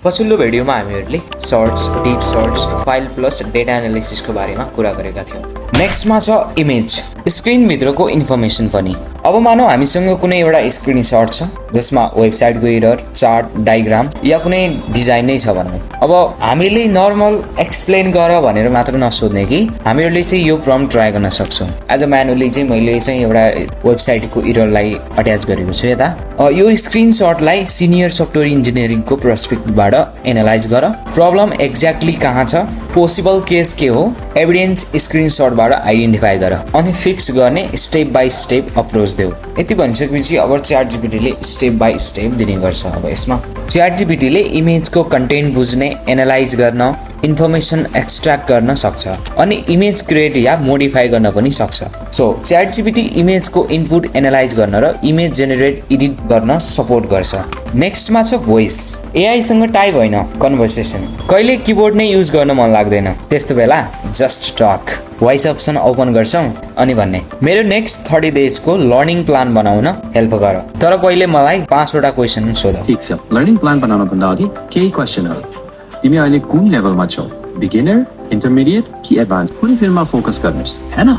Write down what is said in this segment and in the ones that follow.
पछिल्लो भिडियोमा हामीहरूले sorts, deep sorts, file plus data एनालिसिसको बारेमा कुरा गरेका थियौँ। नेक्स्टमा छ इमेज, स्क्रिन भित्रको इन्फर्मेसन पनि। अब मानौ हामीसँग कुनै एउटा स्क्रिनशट छ जसमा वेबसाइटको एरर, चार्ट, डायग्राम या कुनै डिजाइन नै छ भनौँ। अब हामीले नर्मल एक्सप्लेन गर भनेर मात्र नसोध्ने कि हामीहरूले चाहिँ यो प्रम्प्ट ट्राई गर्न सक्छौँ। एज अ म्यानुअली चाहिँ मैले चाहिँ एउटा वेबसाइटको एररलाई अट्याच गरेको छु यता। यो स्क्रिनशटलाई सिनियर सफ्टवेयर इन्जिनियरिङको पर्सपेक्टिभबाट एनालाइज गर, प्रब्लम एक्ज्याक्टली कहाँ छ, पोसिबल केस के हो, एभिडेन्स स्क्रिनशटबाट आइडेन्टिफाई गर, अनि फिक्स गर्ने स्टेप बाई स्टेप अप्रोच देऊ। यति भनिसकेपछि अब च्याट जीपीटीले स्टेप बाई स्टेप दिने गर्छ। अब यसमा च्याट जीपीटीले इमेजको कन्टेन्ट बुझ्ने, एनालाइज गर्न, इन्फर्मेसन एक्सट्र्याक्ट गर्न सक्छ अनि इमेज क्रिएट या मोडिफाई गर्न पनि सक्छ। सो च्याट जीपीटी इमेजको इनपुट एनालाइज गर्न र इमेज जेनेरेट एडिट गर्न सपोर्ट गर्छ। नेक्स्टमा छ भोइस। एआईसँग टाइप होइन, कन्भर्सेसन। कहिले किबोर्ड नै युज गर्न मन लाग्दैन, त्यस्तो बेला just talk, voice option open गर्छौँ अनि भन्ने मेरो नेक्स्ट 30 डेजको लर्निङ प्लान बनाउन हेल्प गर। तर पहिले मलाई 5 वटा क्वेसन सोध। ठीक छ, लर्निङ प्लान बनाउन भन्दा अघि केही क्वेसनहरू। तिमी अहिले कुन लेभलमा छौ? बिगिनर, इन्टरमिडिएट कि एडभान्स? कुन फिल्डमा फोकस गर्नुस्, हैन?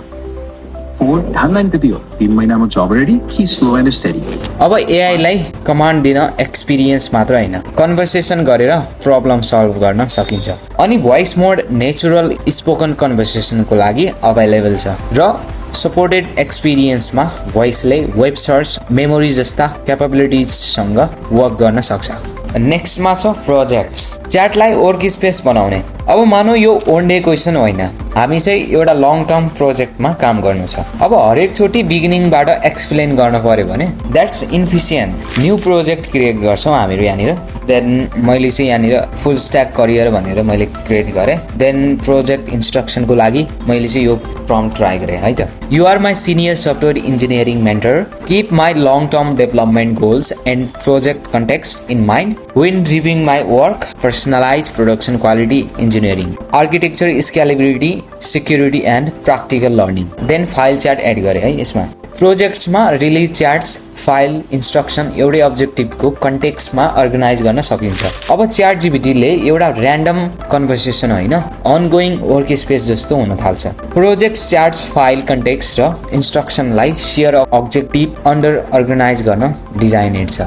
4 टाइमलाइन कति हो? 3 महिनामा जब रेडी कि स्लो एन्ड स्टेडी? अब एआईलाई कमान्ड दिन एक्सपिरियन्स मात्र होइन, कन्भर्सेसन गरेर प्रब्लम सल्भ गर्न सकिन्छ। अनि भोइस मोड नेचुरल स्पोकन कन्भर्सेसनको लागि अभाइलेबल छ र सपोर्टेड एक्सपिरियन्समा भोइसले वेब सर्च, मेमोरी जस्ता क्यापेबिलिटिजसँग वर्क गर्न सक्छ। नेक्स्टमा छ प्रोजेक्ट। च्याटलाई वर्क स्पेस बनाउने। अब मानौ यो ओन डे क्वेसन होइन, हामी चाहिँ एउटा लङ टर्म प्रोजेक्टमा काम गर्नु छ। अब हरेक चोटि बिगिनिङबाट एक्सप्लेन गर्न पर्यो भने द्याट्स इन्फिसियन्ट। न्यू प्रोजेक्ट क्रिएट गर्छौँ हामीहरू यहाँनिर। देन मैले चाहिँ यहाँनिर फुल स्ट्याक करियर भनेर मैले क्रिएट गरेँ। देन प्रोजेक्ट इन्स्ट्रक्सनको लागि मैले चाहिँ यो प्रम्प्ट ट्राई गरेँ है त। You are my senior software engineering mentor, keep my long term development goals and project context in mind when reviewing my work, personalized production quality engineering, architecture scalability, security and practical learning. Then file chat add गरे है यसमा। प्रोजेक्ट्समा release chats, file, instruction एउटै अब्जेक्टिभको कन्टेक्स्टमा organise गर्न सकिन्छ। अब chat जीपीटीले एउटा random conversation होइन, ongoing work space जस्तो हुन थाल्छ। प्रोजेक्ट च्याट्स, फाइल, कन्टेक्स्ट र इन्स्ट्रक्सनलाई सेयर अब्जेक्टिभ अन्डर अर्गनाइज गर्न डिजाइनेड छ।